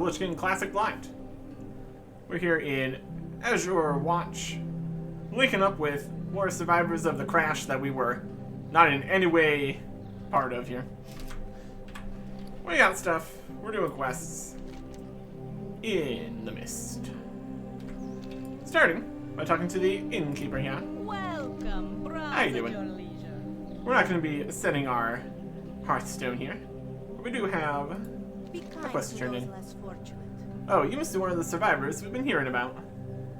WotLK Classic Blind. We're here in Azure Watch, linking up with more survivors of the crash that we were not in any way part of here. We got stuff. We're doing quests in the Myst. Starting by talking to the innkeeper here. Welcome, brother. How you doing? We're not going to be setting our Hearthstone here. But we do have a quest to turn in. Oh, you must be one of the survivors we've been hearing about.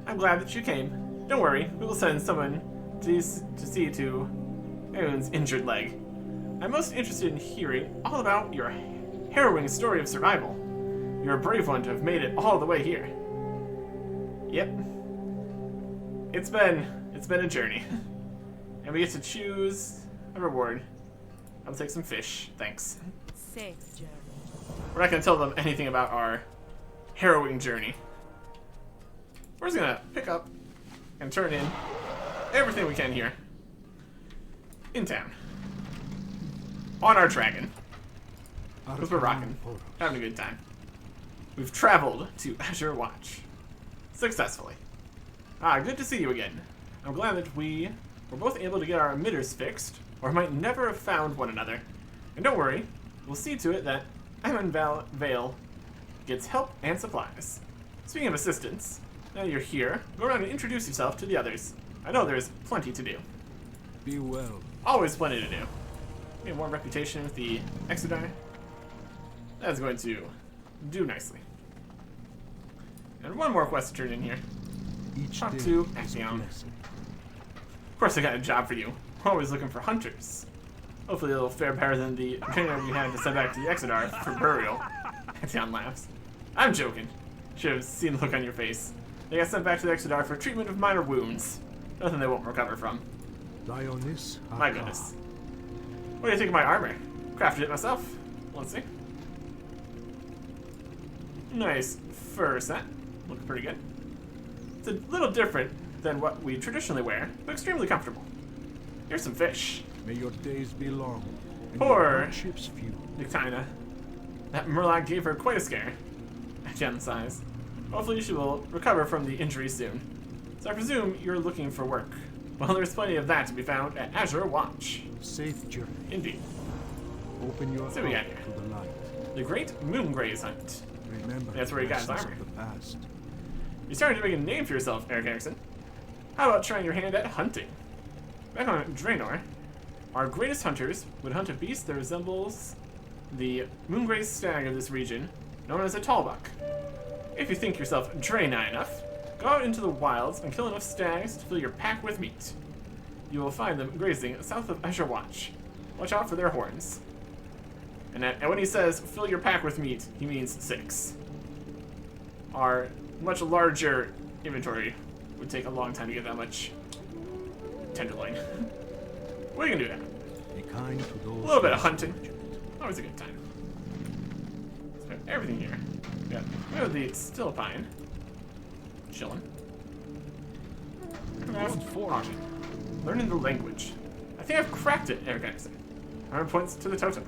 I'm glad that you came. Don't worry, we will send someone to see to everyone's injured leg. I'm most interested in hearing all about your harrowing story of survival. You're a brave one to have made it all the way here. Yep. It's been a journey. And we get to choose a reward. I'll take some fish, thanks. Safe journey. We're not gonna tell them anything about our harrowing journey. We're just gonna pick up and turn in everything we can here. In town. On our dragon. Because we're rocking. Having a good time. We've traveled to Azure Watch. Successfully. Good to see you again. I'm glad that we were both able to get our emitters fixed, or might never have found one another. And don't worry, we'll see to it that Vale gets help and supplies. Speaking of assistance, now you're here, go around and introduce yourself to the others. I know there's plenty to do. Be well. Always plenty to do. We have more reputation with the Exodar. That's going to do nicely. And one more quest to turn in here. Talk to Axion. Of course I got a job for you. We're always looking for hunters. Hopefully it'll fare better than the trainer we had to send back to the Exodar for burial. Axion laughs. I'm joking. Should have seen the look on your face. They got sent back to the Exodar for treatment of minor wounds. Nothing they won't recover from. My goodness. What do you think of my armor? Crafted it myself. Let's see. Nice fur set. Looking pretty good. It's a little different than what we traditionally wear, but extremely comfortable. Here's some fish. May your days be long. Poor ships few. Nictina. That MacLeod gave her quite a scare. Gem size. Hopefully she will recover from the injury soon. So I presume you're looking for work. Well, there's plenty of that to be found at Azure Watch. Safe journey. Indeed. Open your heart to the light. The Great Moongraze Hunt. Remember, that's where he got his armor. The past. You're starting to make a name for yourself, Eric Erickson. How about trying your hand at hunting? Back on Draenor, our greatest hunters would hunt a beast that resembles the moongraze stag of this region, known as a tallbuck. If you think yourself Draenei enough, go out into the wilds and kill enough stags to fill your pack with meat. You will find them grazing south of Azure Watch. Watch out for their horns. And when he says fill your pack with meat, he means 6. Our much larger inventory would take a long time to get that much tenderloin. We can do that. Be kind to those a little bit of hunting. Always a good time. So we have everything here. We have the still pine. Chilling. Learning the language. I think I've cracked it, Eric Anderson. 100 points to the totem.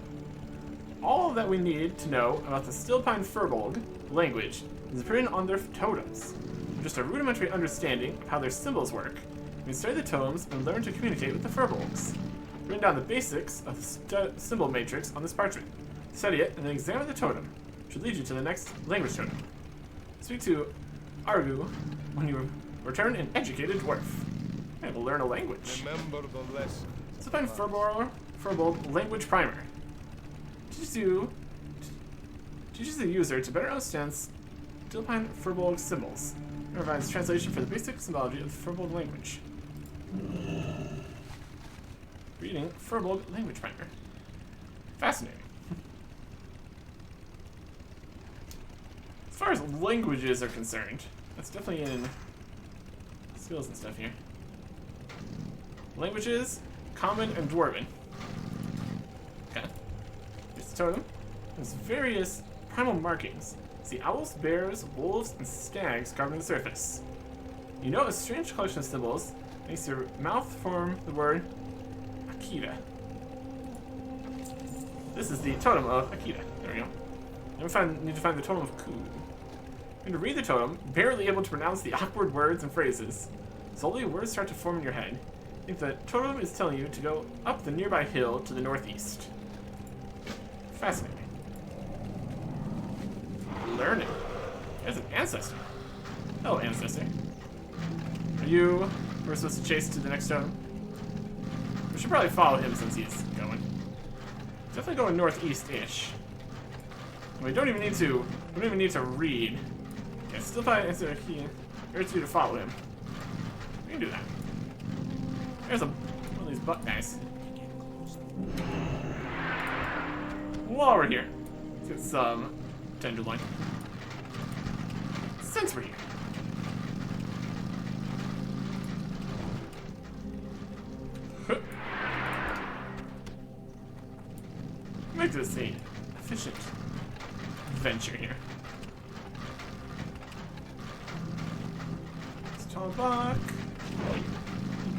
All that we need to know about the Stillpine Furbolg language is written on their totems. With just a rudimentary understanding of how their symbols work, we can study the totems and learn to communicate with the Furbolgs. Written down the basics of the symbol matrix on this parchment. Study it and then examine the totem, which will lead you to the next language totem. Speak to Argu when you return an educated dwarf. And we'll learn a language. Remember the lesson. Stillpine Furbolg language primer. Teaches the user to better understand Stillpine Furbolg symbols. It provides translation for the basic symbology of the Furbolg language. Reading Furbolg language primer. Fascinating. As far as languages are concerned, that's definitely in skills and stuff here. Languages, Common and Dwarven. Okay. Here's the totem. There's various primal markings. See owls, bears, wolves, and stags carved on the surface. You know a strange collection of symbols makes your mouth form the word Akita. This is the totem of Akita. There we go. Need to find the totem of Ku. And to read the totem, barely able to pronounce the awkward words and phrases. Slowly, words start to form in your head. I think the totem is telling you to go up the nearby hill to the northeast. Fascinating. Learning. There's an ancestor. Hello, ancestor. Are you... We're supposed to chase to the next totem? We should probably follow him since he's going. Definitely going northeast-ish. We don't even need to... We don't even need to read. Yeah, still probably answer a key. Urge you to follow him. We can do that. There's one of these buck guys. While we're here, let's get some tenderloin. Since we're here. Make this an efficient adventure here. Let's tall buck.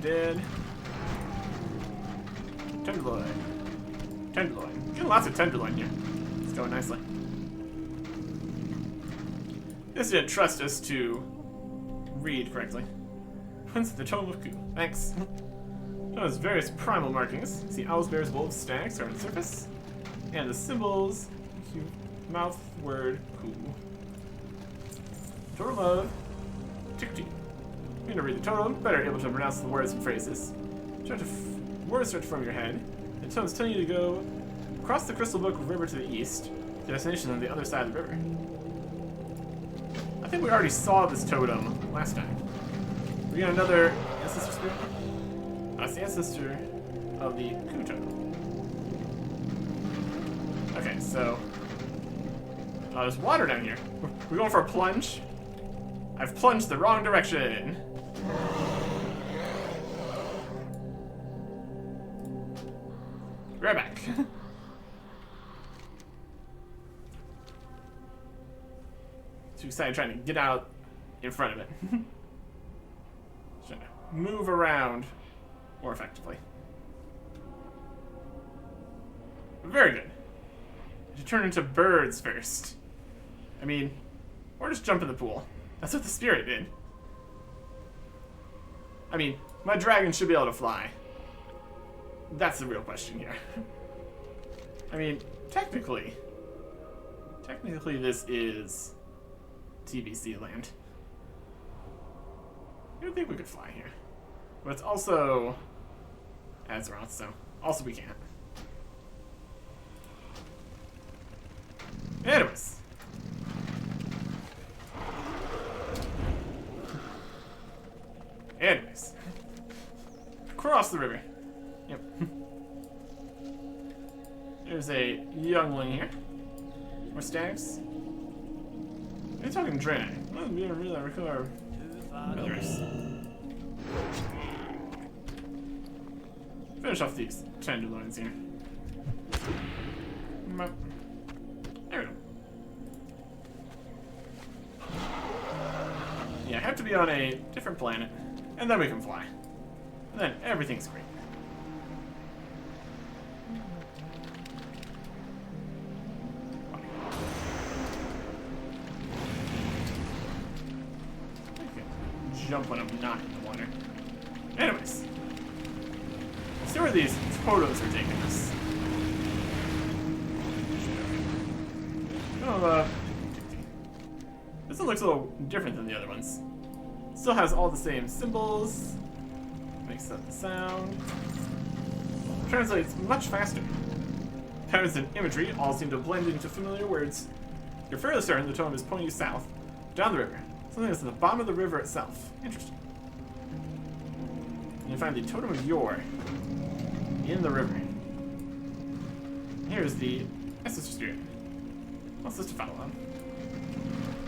Dead. Tenderloin. Tenderloin. Getting lots of tenderloin here. It's going nicely. This didn't trust us to read correctly. When's the Tome of Ku? Thanks. It has various primal markings. See owls, bears, wolves, stags are on the surface. And the symbols, mouth, word, Ku. Totem of Tikti. You're gonna read the totem, better able to pronounce the words and phrases. Words start to form in your head. The totem's telling you to go across the Crystal Brook River to the east. The destination on the other side of the river. I think we already saw this totem last time. We got another ancestor spirit. That's the ancestor of the Ku totem. Okay, so there's water down here. We're going for a plunge. I've plunged the wrong direction. Right back. Too excited trying to get out in front of it. Trying to move around more effectively. Very good. To turn into birds first. I mean, or just jump in the pool. That's what the spirit did. I mean, my dragon should be able to fly. That's the real question here. I mean, technically this is TBC land. I don't think we could fly here. But it's also Azeroth, so also we can't. Anyways. Cross the river. Yep. There's a youngling here. More stags. You're talking Draenei. Must be a really recover others. Finish off these tenderloins here. There we go. Yeah, I have to be on a different planet, and then we can fly. And then everything's great. Jump when I'm not in the water. Anyways. Let's see where these photos are taking us. Oh, this one looks a little different than the other ones. Still has all the same symbols. Makes up the sound. Translates much faster. Patterns and imagery all seem to blend into familiar words. You're fairly certain the totem is pointing you south, down the river. Something that's at the bottom of the river itself. Interesting. And you find the Totem of Yor in the river. Here's the Ancestor Spirit. Wants us to follow him.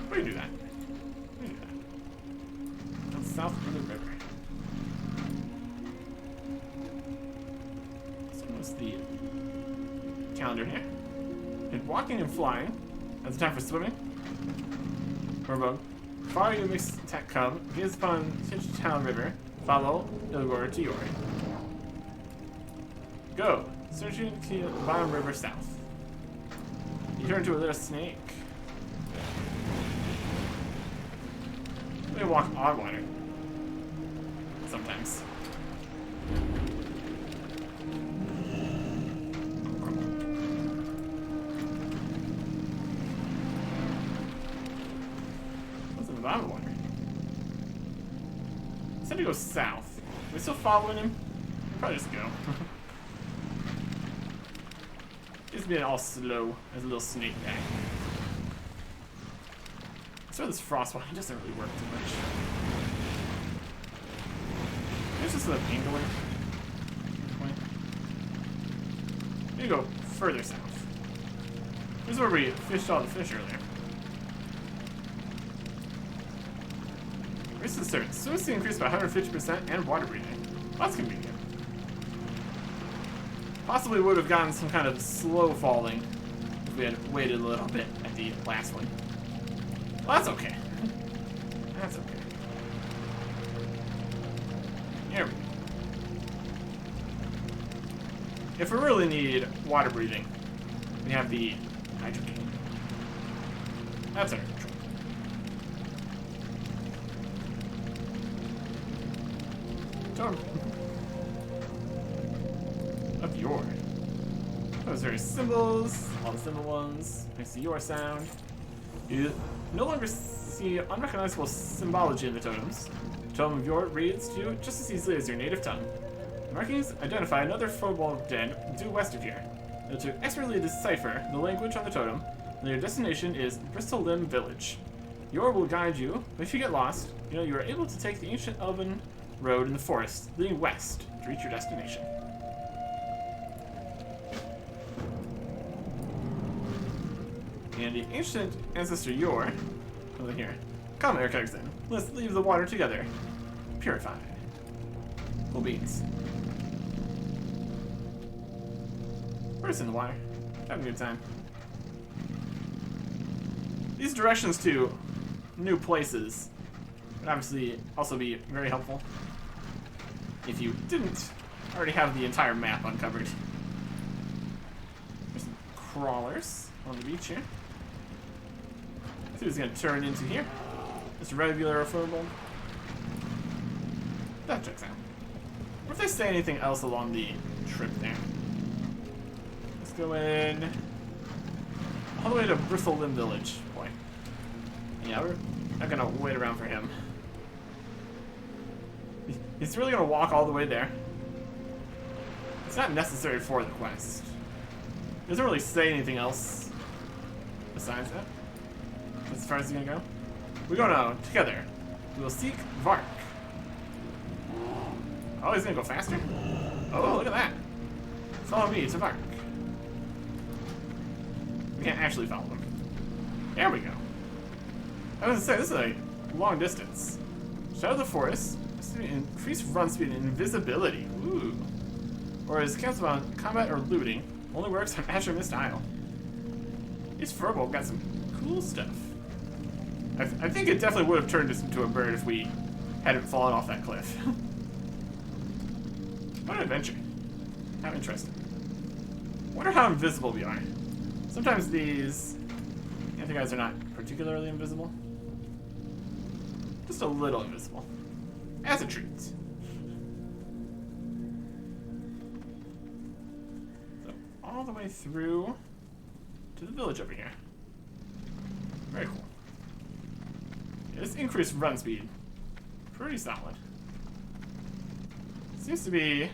We can do that. We can do that. Down south of the river. So what's the calendar here? And walking and flying. That's the time for swimming. Or far you mix attack come, gaze upon Town River, follow Ilgor to Yor. Go, searching the bottom river south. You turn into a little snake. They walk on water. Sometimes. What's in the bottom of the water? He said to go south. Are we still following him? We'll probably just go. He's being all slow as a little snake guy. So this frost one doesn't really work too much. There's just an angler. We need to go further south. This is where we fished all the fish earlier. Resistance surge. Swimming increased by 150% and water breathing. Well, that's convenient. Possibly would have gotten some kind of slow falling if we had waited a little bit at the last one. Well, that's okay. That's okay. Here we go. If we really need water breathing, we have the hydrogen. That's under control. Totem. Up your. Those various symbols, all the symbol ones, next to your sound. You no longer see unrecognizable symbology in the totems. The totem of your reads to you just as easily as your native tongue. The markings identify another football den due west of here. You'll to expertly decipher the language on the totem, and your destination is Bristol Limb Village. Your will guide you, but if you get lost, you know you are able to take the ancient elven road in the forest, leading west to reach your destination. And the ancient ancestor Yor, over here. Come, Erkegzen. Let's leave the water together. Purified. Cool beans. We're just in the water. Having a good time. These directions to new places would obviously also be very helpful if you didn't already have the entire map uncovered. There's some crawlers on the beach here. Let's see what's going to turn into here. Just a regular furball. That checks out. What if they say anything else along the trip there? Let's go in all the way to Bristol Limb Village. Boy. Yeah, we're not going to wait around for him. He's really going to walk all the way there. It's not necessary for the quest. He doesn't really say anything else besides that. That's as far as he's going to go. We're going to, together, we will seek Vark. Oh, he's going to go faster? Oh, look at that. Follow me to Vark. We can't actually follow him. There we go. I was going to say, this is a long distance. Shadow of the Forest. Increased run speed and invisibility. Ooh. Or is canceled on combat or looting. Only works on Asher Myst Isle. These Furbolg got some cool stuff. I think it definitely would have turned us into a bird if we hadn't fallen off that cliff. What an adventure. How interesting. Wonder how invisible we are. Sometimes these Anther guys are not particularly invisible. Just a little invisible. As a treat. So, all the way through to the village over here. Very cool. Yeah, this increased run speed. Pretty solid. Seems to be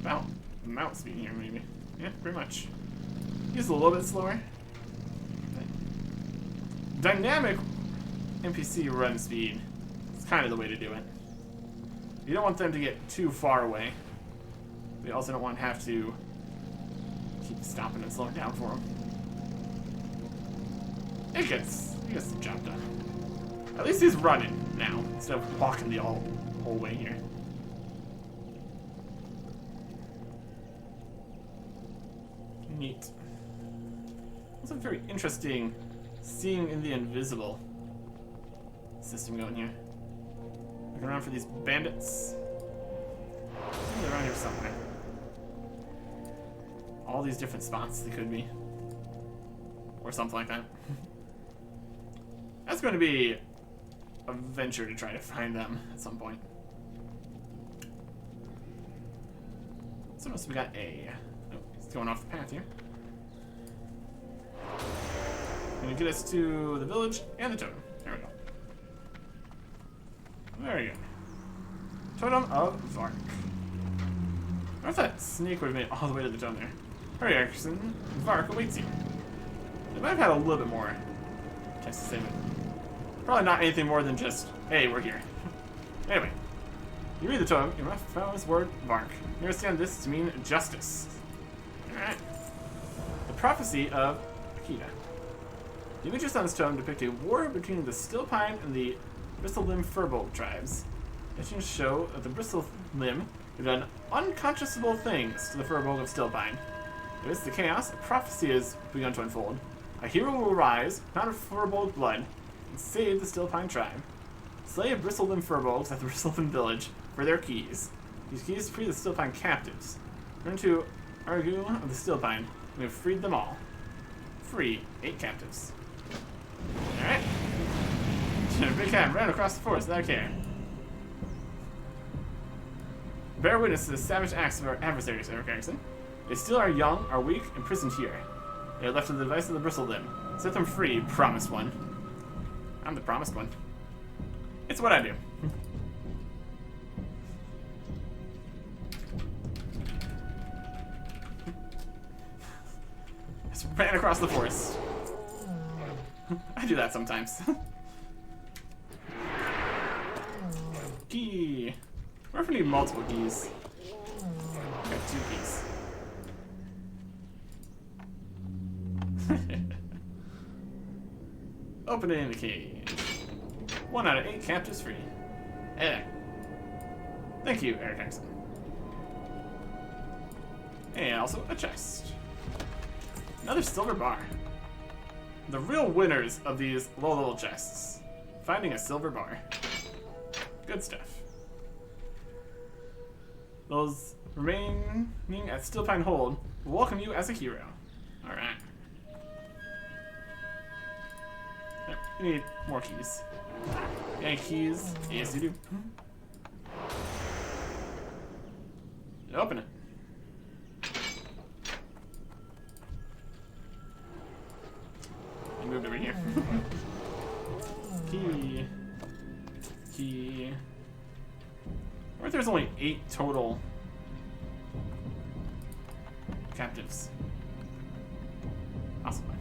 about mount speed here, maybe. Yeah, pretty much. He's a little bit slower. Dynamic NPC run speed is kind of the way to do it. You don't want them to get too far away. But you also don't want to have to keep stopping and slowing down for them. It gets the job done. At least he's running now, instead of walking the whole way here. Neat. Also very interesting seeing in the invisible system going here. Looking around for these bandits. I think they're around here somewhere. All these different spots they could be. Or something like that. That's going to be a venture to try to find them at some point. So we got A. Oh, he's going off the path here. Gonna get us to the village and the totem. There we go. There we go. Totem of Vark. I thought that snake would have made it all the way to the totem there. Hurry, Erickson. Vark awaits you. They might have had a little bit more chance to save it. Probably not anything more than just, hey, we're here. Anyway, you read the totem, you must follow this word, Vark. You understand this to mean justice. Alright. The prophecy of Akita. The images on this totem depict a war between the Stillpine and the Bristlelimb Furbolg tribes. Legends show that the Bristlelimb have done unconscionable things to the Furbolg of Stillpine. Amidst the chaos, a prophecy has begun to unfold. A hero will rise, not of Furbolg blood, and save the Stillpine tribe. Slay Bristlelimb Furbolgs at the Bristlelimb village for their keys. These keys free the Stillpine captives. Return to Argu of the Stillpine. We have freed them all. Free 8 captives. Alright. Big cat ran across the forest without care. Bear witness to the savage acts of our adversaries, Eric Erickson. They still are young, are weak, imprisoned here. They are left to the device of the Bristlelimb. Set them free, promised one. I'm the promised one. It's what I do. Just ran across the forest. I do that sometimes. Key. What if we need multiple keys? I got 2 keys. Opening the cage. 1 out of 8 captives free. Eh. Thank you, Eric Hansen. And also a chest. Another silver bar. The real winners of these low-level chests. Finding a silver bar. Good stuff. Those remaining at Stillpine Hold will welcome you as a hero. Alright. Yep, we need more keys. Any keys? Yes, you do. Open it. I moved over here. Key. Key. I wonder if there's only 8 total captives. Possibly.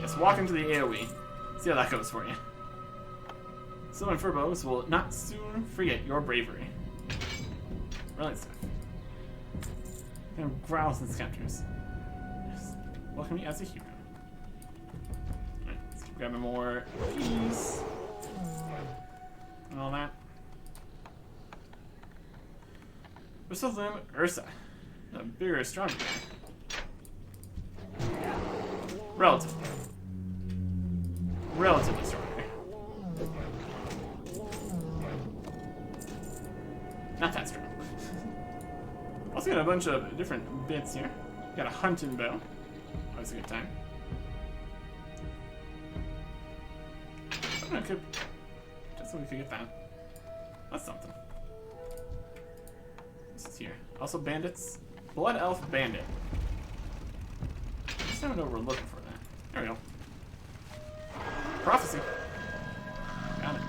Just walk into the AoE. See how that goes for you. Sylvan Furbolgs will not soon forget your bravery. Brilliant stuff. And growls and captures. Yes. Welcome me as a hero. Alright, let's keep grabbing more keys. And all that. Bristlelimb Ursa. A bigger, stronger guy. Relatively. Relatively stronger. Not that strong. Also got a bunch of different bits here. Got a hunting bow. Always a good time. I could, just so we could get that. That's something. This is here. Also bandits. Blood Elf Bandit. I just don't know what we're looking for that. There we go. Prophecy. Got it.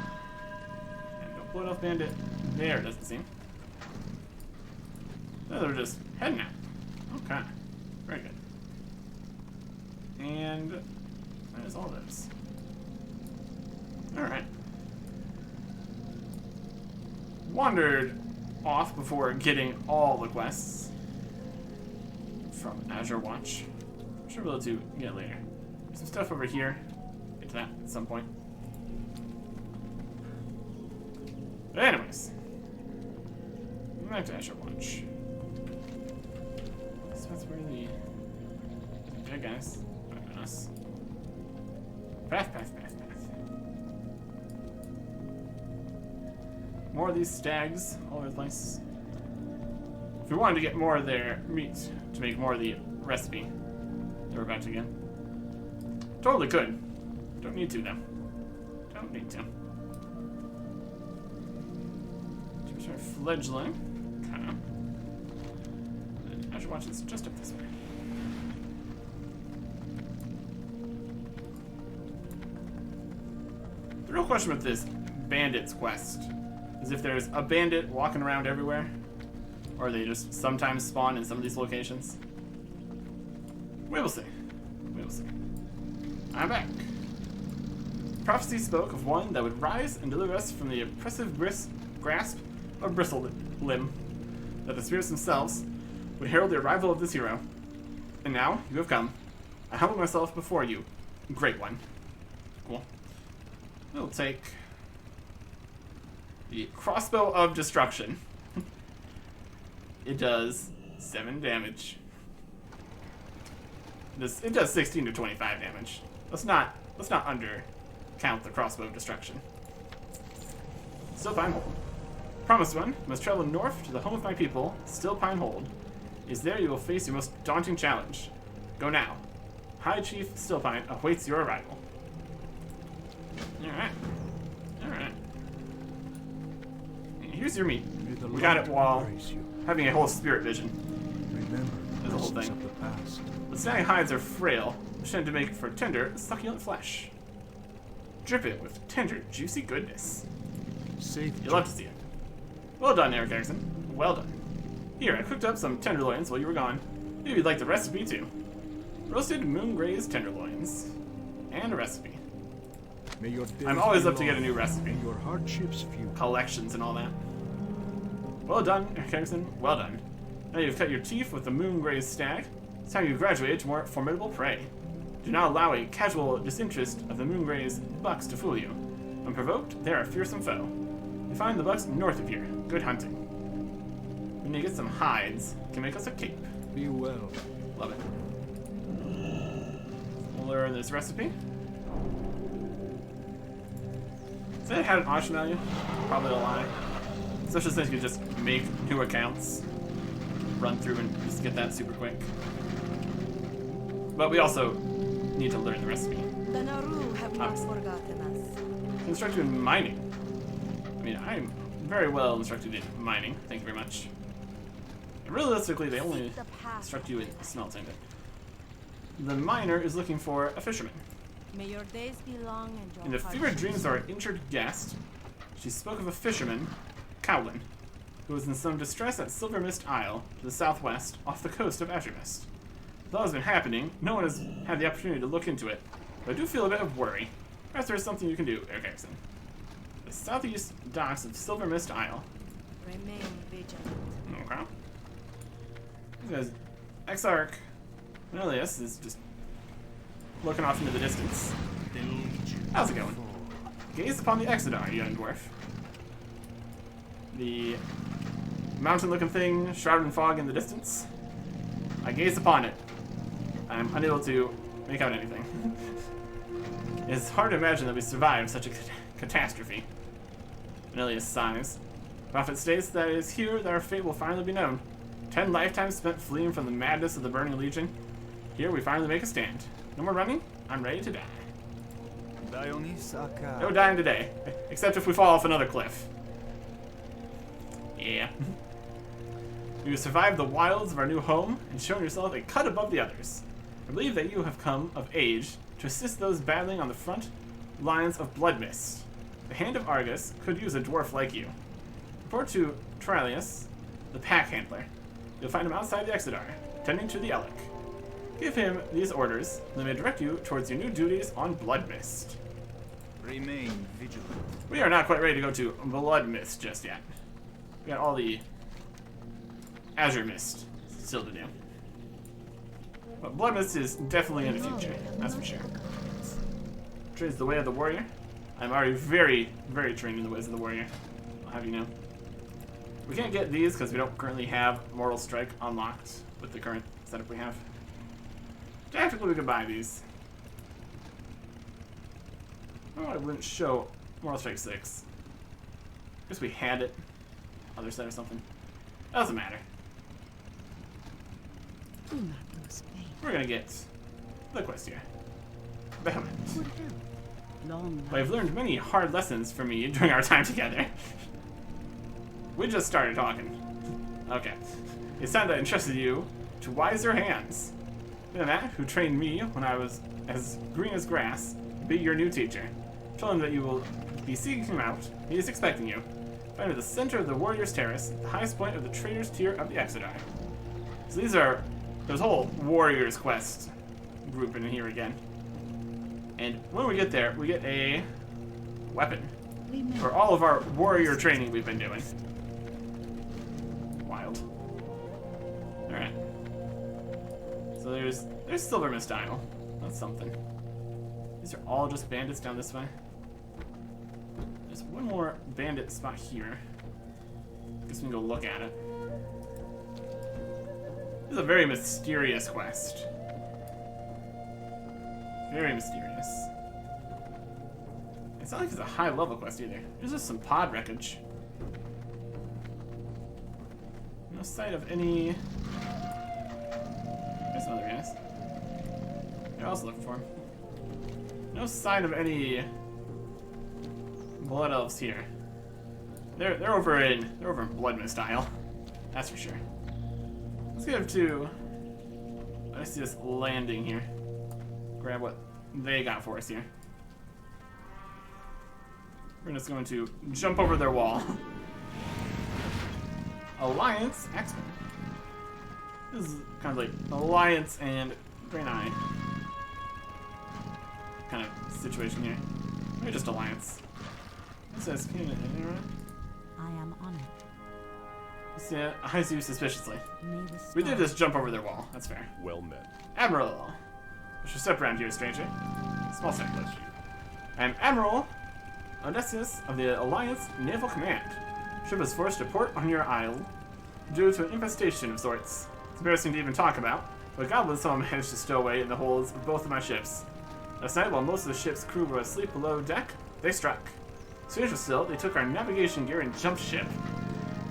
And no Blood Elf Bandit there, doesn't seem. No, they're just heading out. Okay. Very good. And there's all those. Alright. Wandered off before getting all the quests from Azure Watch. Should be able to get later. There's some stuff over here. Get to that at some point. But anyways. Back to Azure Watch. So that's where the dead guys are us. Path. More of these stags all over the place. If we wanted to get more of their meat to make more of the recipe that we're about to get, totally could. Don't need to, though. Don't need to. Here's our fledgling. Okay. I should watch this just up this way. The real question with this bandit's quest is if there's a bandit walking around everywhere, or they just sometimes spawn in some of these locations. We will see. We will see. I'm back. Prophecy spoke of one that would rise and deliver us from the oppressive grasp of Bristle Limb, that the spirits themselves would herald the arrival of this hero. And now, you have come. I humble myself before you, Great One. Cool. We'll take the Crossbow of Destruction. It does 7 damage. It does 16 to 25 damage. Let's not undercount the Crossbow of Destruction. Still Pine Hold. Promised One, must travel north to the home of my people, Still Pine Hold. Is there you will face your most daunting challenge. Go now. High Chief Stillpine awaits your arrival. Alright. Alright. Here's your meat. We got it while having a whole spirit vision. Remember There's a whole lessons thing. of the past. The snag hides are frail, which tend to make for tender, succulent flesh. Drip it with tender, juicy goodness. Safe You'll love to see it. Well done, Eric Erickson. Well done. Here, I cooked up some tenderloins while you were gone. Maybe you'd like the recipe too. Roasted moon-grazed tenderloins. And a recipe. May your days I'm always be up to get a long new recipe. and your hardships few. Collections and all that. Well done, Eric Erickson. Well done. Now you've cut your teeth with the moon-grazed stag. It's time you graduated to more formidable prey. Do not allow a casual disinterest of the moon-grazed bucks to fool you. When provoked, they're a fearsome foe. You find the bucks north of here. Good hunting. When you get some hides, you can make us a cape. Be well. Love it. We'll learn this recipe. If it had an auction value, probably a lie. Especially since you can just make new accounts, run through and just get that super quick. But we also need to learn the recipe. The Naru have not Obviously. forgotten us. Instructed in mining. I mean, I'm very well instructed in mining. Thank you very much. And realistically, they only The path. instruct you in smelting. The miner is looking for a fisherman. May your days be long and your In the heart fevered be dreams of our injured guest, she spoke of a fisherman, Cowlin, who was in some distress at Silver Mist Isle, to the southwest, off the coast of Azure Mist. With all that's been happening, no one has had the opportunity to look into it, but I do feel a bit of worry. Perhaps there's something you can do, Eric Erickson. The southeast docks of Silver Mist Isle. Remain vigilant. Okay. Because Exarch Cornelius is just looking off into the distance. How's it going? Gaze upon the Exodar, young dwarf. The mountain-looking thing shrouded in fog in the distance. I gaze upon it. I'm unable to make out anything. It's hard to imagine that we survived such a catastrophe. Cornelius sighs. Prophet states that it is here that our fate will finally be known. 10 lifetimes spent fleeing from the madness of the Burning Legion. Here we finally make a stand. No more running. I'm ready to die. No dying today, except if we fall off another cliff. Yeah. You have survived the wilds of our new home and shown yourself a cut above the others. I believe that you have come of age to assist those battling on the front lines of Blood Mist. The Hand of Argus could use a dwarf like you. Report to Tralius, the pack handler. You'll find him outside the Exodar, tending to the Elec. Give him these orders, and they may direct you towards your new duties on Blood Mist. Remain vigilant. We are not quite ready to go to Blood Mist just yet. We got all the Azure Mist still to do. But Blood Mist is definitely in the future, that's for sure. Trains the way of the warrior. I'm already very, very trained in the ways of the warrior. I'll have you know. We can't get these because we don't currently have Mortal Strike unlocked with the current setup we have. Technically, we could buy these. Oh, I wouldn't show Mortal Strike 6. Guess we had it. Other set or something. Doesn't matter. Do not lose faith. We're gonna get the quest here. Behemoth. Good help. Long but I've learned many hard lessons from me during our time together. We just started talking. Okay. It's time that I entrusted you to wiser hands. Matt, who trained me when I was as green as grass, will be your new teacher. Tell him that you will be seeking him out. He is expecting you. Find at the center of the Warrior's Terrace, the highest point of the Trader's Tier of the Exodai. So these are... There's a whole Warrior's Quest group in here again. And when we get there, we get a weapon for all of our warrior training we've been doing. Wild. Alright. So there's Silver Myst Isle. That's something. These are all just bandits down this way. There's one more bandit spot here. Guess we can go look at it. This is a very mysterious quest. Very mysterious. It's not like it's a high level quest either. There's just some pod wreckage. No sight of any... There's some other guys. They're also looking for him. No sign of any blood elves here. They're over in Blood Myst Isle. That's for sure. Let's get to... I see this landing here. Grab what they got for us here. We're just going to jump over their wall. Alliance X-Men. This is kind of like Alliance and Green Eye kind of situation here. Maybe just Alliance. It says, I am honored. Yeah, eyes you suspiciously. May the We did stars just jump over their wall. That's fair. Well met. Admiral. You should step around here, stranger. Small step. Bless you. I am Admiral Odysseus of the Alliance Naval Command. Ship was forced to port on your isle due to an infestation of sorts. It's embarrassing to even talk about, but goblins somehow managed to stow away in the holds of both of my ships. Last night, while most of the ship's crew were asleep below deck, they struck. Stranger still, they took our navigation gear and jumped ship.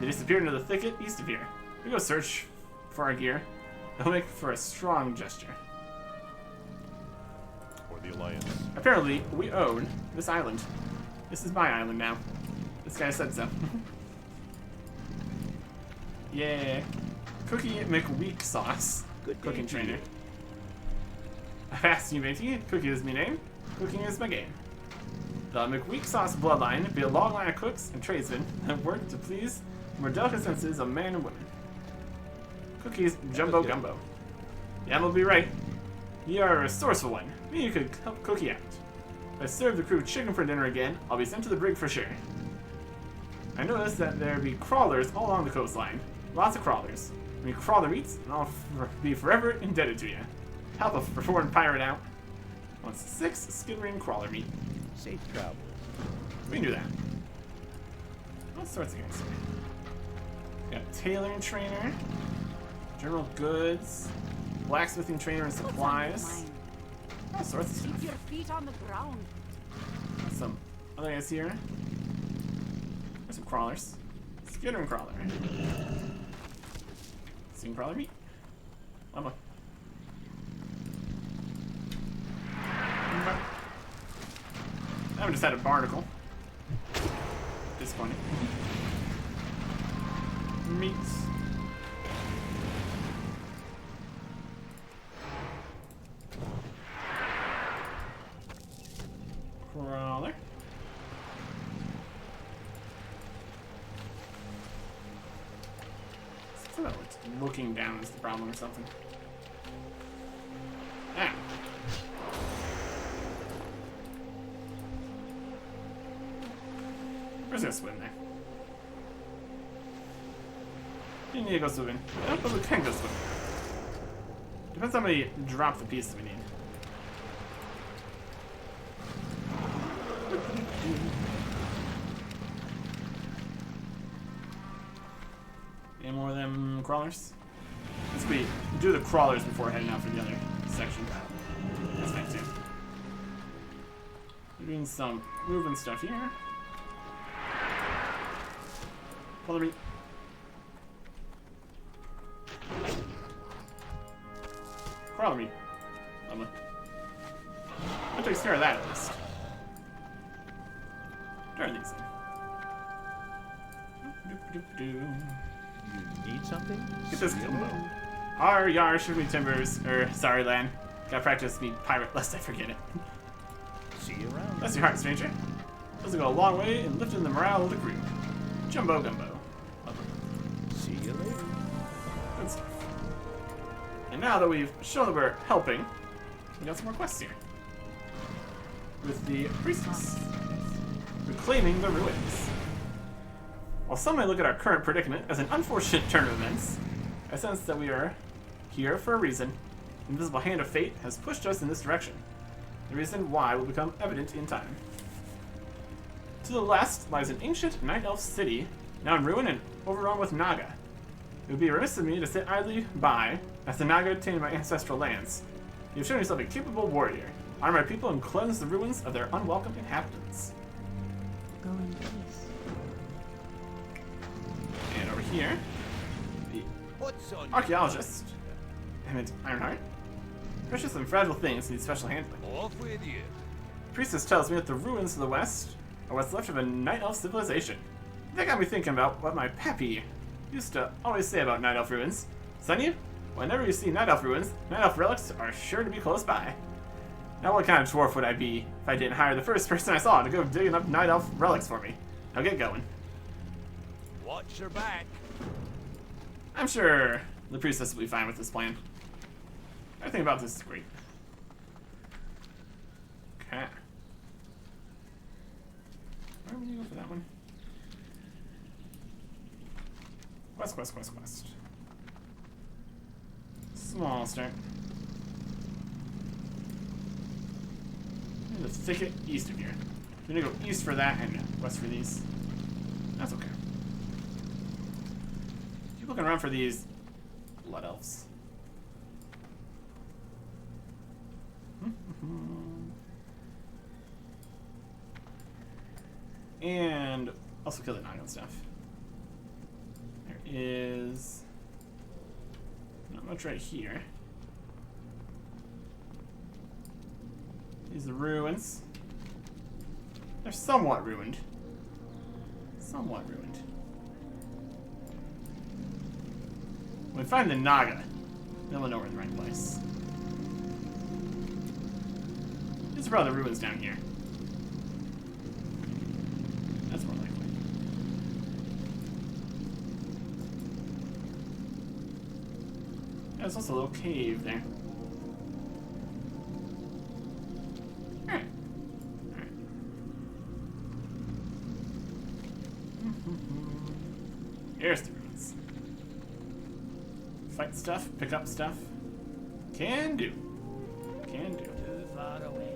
They disappeared into the thicket east of here. We go search for our gear. They'll make for a strong gesture. Or the Alliance. Apparently, we own this island. This is my island now. This guy said so. Yeah. Cookie McWeak Sauce. Good day Cooking to trainer. you. I've asked you, matey. Cookie is my name. Cooking is my game. The McWeak Sauce bloodline be a long line of cooks and tradesmen that work to please the more delicate senses of men and women. Cookies jumbo gumbo. Yeah, will be right. You are a resourceful one. Maybe you could help Cookie out. If I serve the crew chicken for dinner again, I'll be sent to the brig for sure. I noticed that there be crawlers all along the coastline. Lots of crawlers. When you crawl their meats, and I'll be forever indebted to you. Help a foreign pirate out. Wants 6 skittering crawler meat. Safe travels. We can do that. All sorts of guys here. Got tailoring trainer, general goods, blacksmithing trainer and supplies. All sorts of Keep stuff. your feet on the ground. Some other guys here. There's some crawlers. Skittering crawler. Sing crawler meat. Llama. I haven't just had a barnacle. Disappointing. Meat. Crawler. I feel like looking down is the problem or something. Ah. Where's gonna swim there? You need to go swimming. I don't know if we can go swimming. Depends how many drop the pieces we need. Any more of them crawlers? Let's do the crawlers before heading out for the other section. That's fine too. We're doing some moving stuff here. Follow me. Crawler meat. That takes care of that at least. Do. You need something? Get this See you combo. later. Arr, yar, shoot me timbers. Sorry, Lan. Gotta practice me pirate lest I forget it. See you around. Bless your heart, stranger. This will go a long way in lifting the morale of the crew. Jumbo Gumbo. See you later. Good stuff. And now that we've shown that we're helping, we got some more quests here. With the priestess. Reclaiming the ruins. While some may look at our current predicament as an unfortunate turn of events, I sense that we are here for a reason. The invisible hand of fate has pushed us in this direction. The reason why will become evident in time. To the west lies an ancient night elf city, now in ruin and overrun with Naga. It would be remiss of me to sit idly by as the Naga obtain my ancestral lands. You have shown yourself a capable warrior. Honor my people and cleanse the ruins of their unwelcome inhabitants. Go in peace. And over here, the What's on archaeologist, Emmett Ironheart. Precious and fragile things need special handling. Off with you. The priestess tells me that the ruins to the west are what's left of a night elf civilization. That got me thinking about what my pappy used to always say about night elf ruins. Son, whenever you see night elf ruins, night elf relics are sure to be close by. Now what kind of dwarf would I be if I didn't hire the first person I saw to go digging up night elf relics for me? Now get going. Watch your back. I'm sure the priestess will be fine with this plan. Everything about this is great. Okay. Where are we gonna go for that one? Quest. Small start. And the thicket east of here. I'm gonna go east for that and west for these. That's okay. Keep looking around for these blood elves. And also kill the Naga stuff. There is not much right here. These are the ruins. They're somewhat ruined. When we find the Naga, then we'll know we're in the right place. These are probably the ruins down here. That's more likely. There's also a little cave there. Alright. Here's the ruins. Fight stuff, pick up stuff. Can do. Too far away.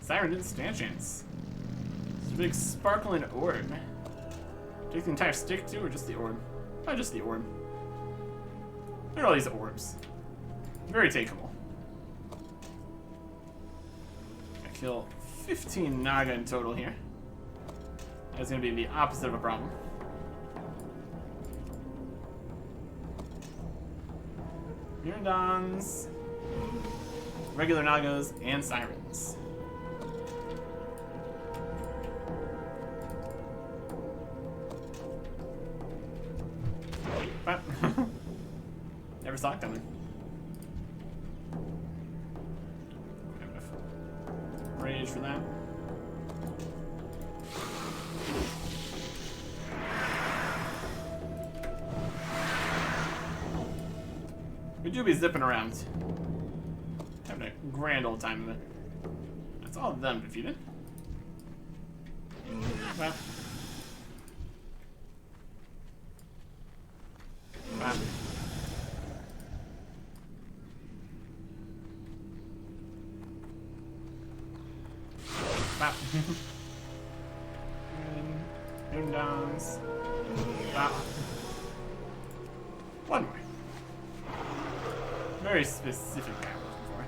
Siren didn't stand a chance. It's a big sparkling orb. Take the entire stick too, or just the orb? Probably just the orb. Look at all these orbs. Very takeable. I kill 15 Naga in total here. That's gonna be the opposite of a problem. Mirandons, regular Nagas, and Sirens. But never saw it coming. Rage for that. We do be zipping around. Having a grand old time of it. That's all of them defeated. Well. Wow. Wow. Moondowns. Wow. One more. Very specific guy I'm looking for.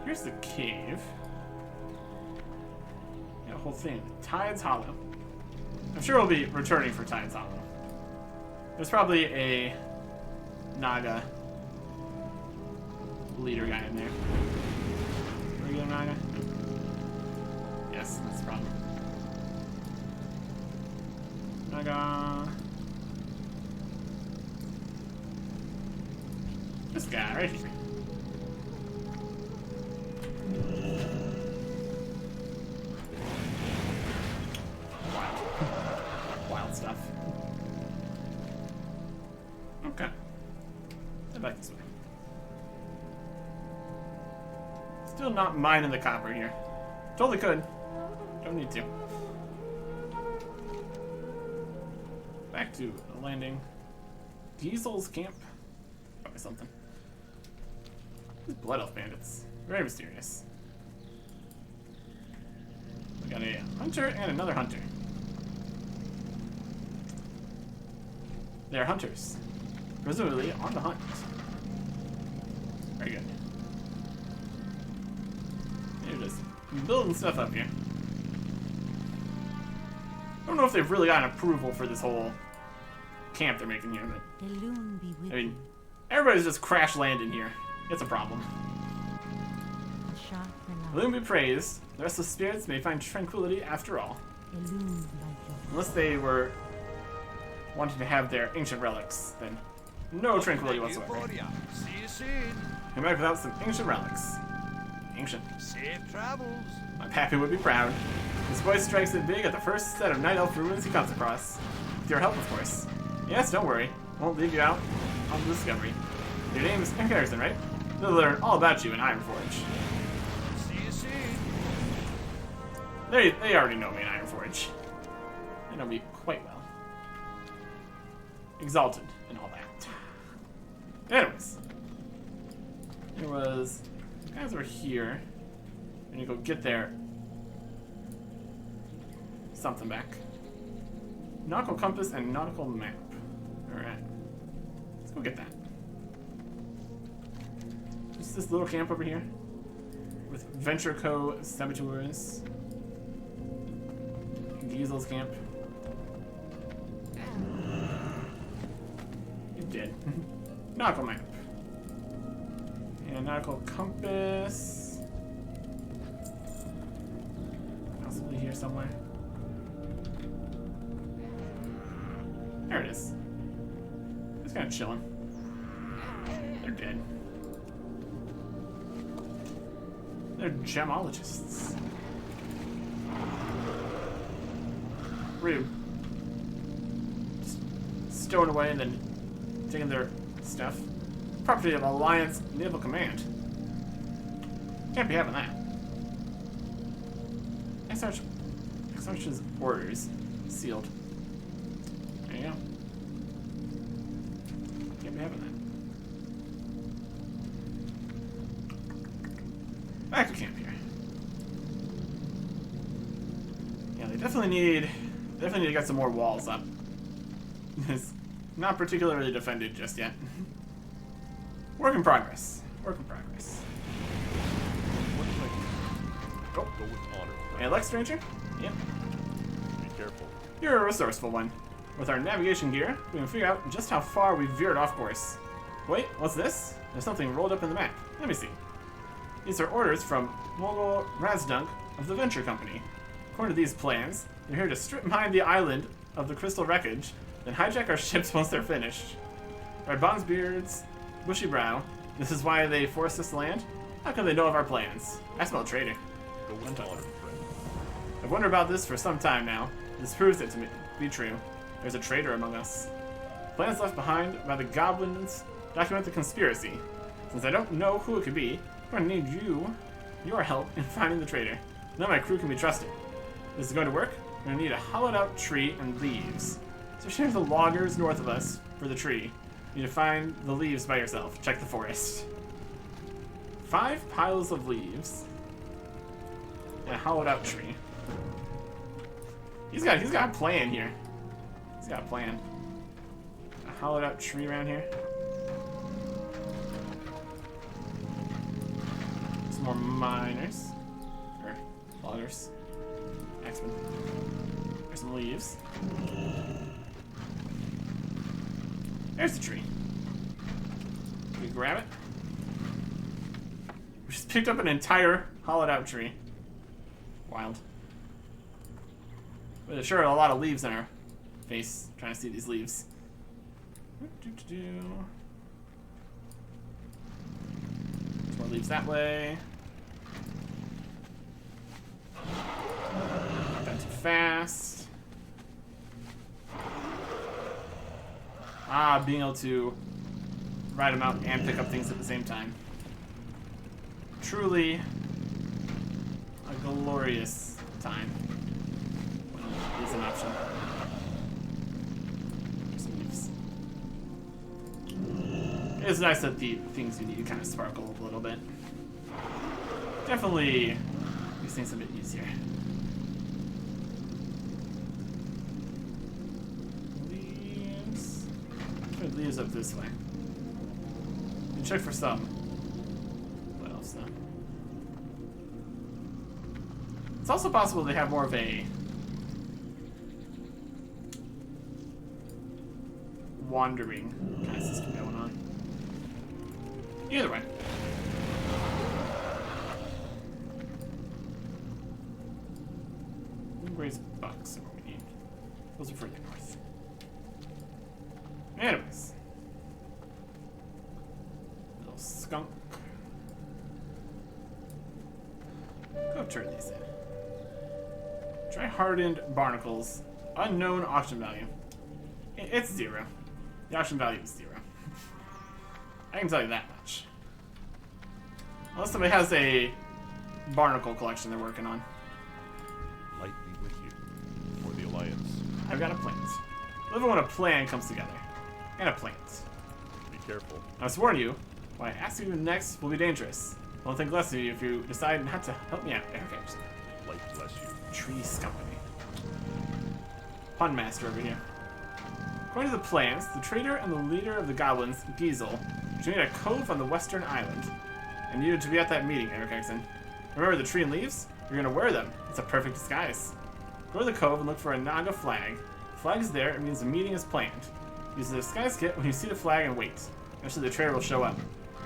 Here's the cave. Got a whole thing. Tides Hollow. I'm sure we'll be returning for Tides Hollow. There's probably a Naga leader guy in there. Regular Naga? Yeah, this. That's the problem. I got this guy right here. Wild stuff. Okay. Head back this way. Still not mining the copper here. Totally could. Don't need to. Back to the landing. Diesel's camp. Probably something. These blood elf bandits. Very mysterious. We got a hunter and another hunter. They're hunters. Presumably on the hunt. Very good. They're just building stuff up here. I don't know if they've really gotten approval for this whole camp they're making here, but The loon be with I mean, you. everybody's just crash landing here. It's a problem. A shot for life. Loon be praised. The rest of the spirits may find tranquility after all. The loon like your Unless they were wanting to have their ancient relics, then no tranquility Thank you, whatsoever. buddy. See you soon. Come back without some ancient relics. Ancient. Safe travels. My pappy would be proud. His voice strikes it big at the first set of night elf ruins he comes across. With your help, of course. Yes, don't worry. Won't leave you out on the discovery. Your name is Harrison, right? They'll learn all about you in Ironforge. See you soon. They already know me in Ironforge. They know me quite well. Exalted and all that. Anyways. There was... guys were here. And you go get their... something back. Nautical compass and nautical map. Alright. Let's go get that. Just this little camp over here. With Venture Co. saboteurs. Diesel's camp. You did. Nautical map. And nautical compass. Possibly here somewhere. There it is. It's kind of chilling. They're dead. They're gemologists. Rude. Just stowing away and then taking their stuff. Property of Alliance Naval Command. Can't be having that. Exarch's orders. Sealed. There you go. Can't be having that. Back to camp here. Yeah, they definitely need to get some more walls up. It's not particularly defended just yet. Work in progress. Work in progress. What do I Go. do? Go with honor. Hey, Lex Stranger? Yep. Be careful. You're a resourceful one. With our navigation gear, we can figure out just how far we veered off course. Wait, what's this? There's something rolled up in the map. Let me see. These are orders from Mogul Razdunk of the Venture Company. According to these plans, they're here to strip mine the island of the crystal wreckage, then hijack our ships once they're finished. Our Bondsbeard's bushy brow. This is why they forced us to land? How can they know of our plans? I smell traitor. Go with honor, friend. I've wondered about this for some time now. This proves it to be true. There's a traitor among us. Plans left behind by the goblins document the conspiracy. Since I don't know who it could be, I'm gonna need your help in finding the traitor. None of my crew can be trusted. This is going to work. We're gonna need a hollowed out tree and leaves. So here's the loggers north of us for the tree. You need to find the leaves by yourself. Check the forest. 5 piles of leaves. And a hollowed out tree. He's got a plan here. He's got a plan. A hollowed out tree around here. Some more miners. Or loggers. Axemen. There's some leaves. There's the tree. Can we grab it? We just picked up an entire hollowed out tree. Wild. But sure, a lot of leaves in our face. Trying to see these leaves. There's more leaves that way. Not that too fast. Ah, being able to ride them out and pick up things at the same time. Truly a glorious time when it is an option. Some leaves. It's nice that the things you need kind of sparkle a little bit. Definitely makes things a bit easier. Leaves. Put leaves up this way. And check for some. What else though? It's also possible they have more of a wandering kind of system going on. Either way. Where's bucks are what we need. Those are further north. Anyways. Little skunk. Go turn these in. Try hardened barnacles. Unknown auction value. It's 0. The auction value is 0. I can tell you that much. Unless somebody has a barnacle collection they're working on. Light be with you. For the Alliance. I've got a plant. Live when a plan comes together. And a plant. Be careful. I must warn you, what I ask you next will be dangerous. I won't think less of you if you decide not to help me out. Okay, just Light bless you. Trees Company. Pun master over here. According to the plans, the trader and the leader of the goblins, Giesel, joined a cove on the western island. I needed to be at that meeting, Eric Exon. Remember the tree and leaves? You're gonna wear them. It's a perfect disguise. Go to the cove and look for a Naga flag. The flag is there, it means the meeting is planned. Use the disguise kit when you see the flag and wait. Eventually the trader will show up.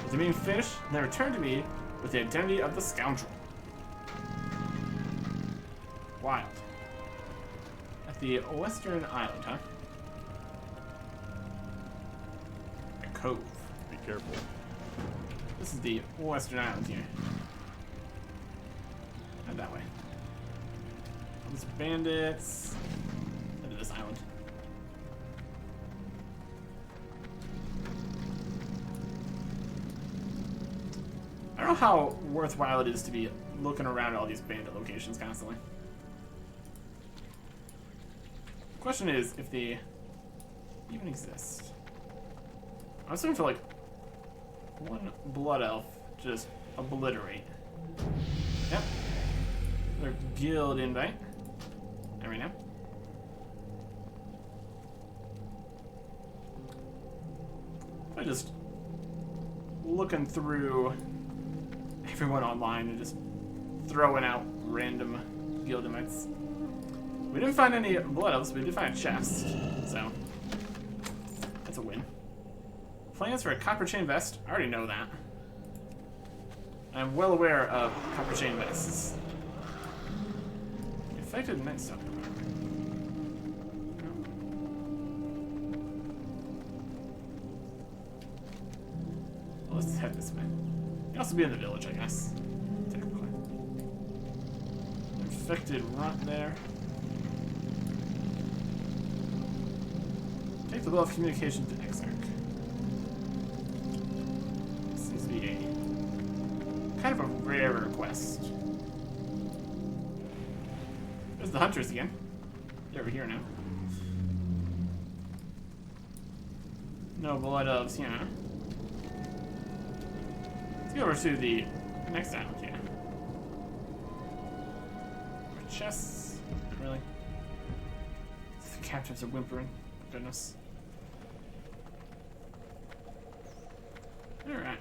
With the meeting finished, then return to me with the identity of the scoundrel. Wild. At the western island, huh? A cove. Be careful. This is the western island here. Not that way. All these bandits. Into this island. I don't know how worthwhile it is to be looking around at all these bandit locations constantly. The question is if they even exist. I'm assuming for like one blood elf to just obliterate. Yep. Their guild invite. There we go. I'm just looking through everyone online and just throwing out random guild invites. We didn't find any blood elves, but we did find a chest, so that's a win. Plans for a copper chain vest. I already know that. I'm well aware of copper chain vests. Affected Night Stalker armor. Well, let's head this way. You can also be in the village, I guess. Technically. Infected runt there. Take the Bow of Communication to Exarch. Seems to be a kind of a rare request. There's the hunters again. They're over here now. No blood elves, yeah. Let's go over to the next island, yeah. More chests. Really? The captives are whimpering. Goodness. Alright.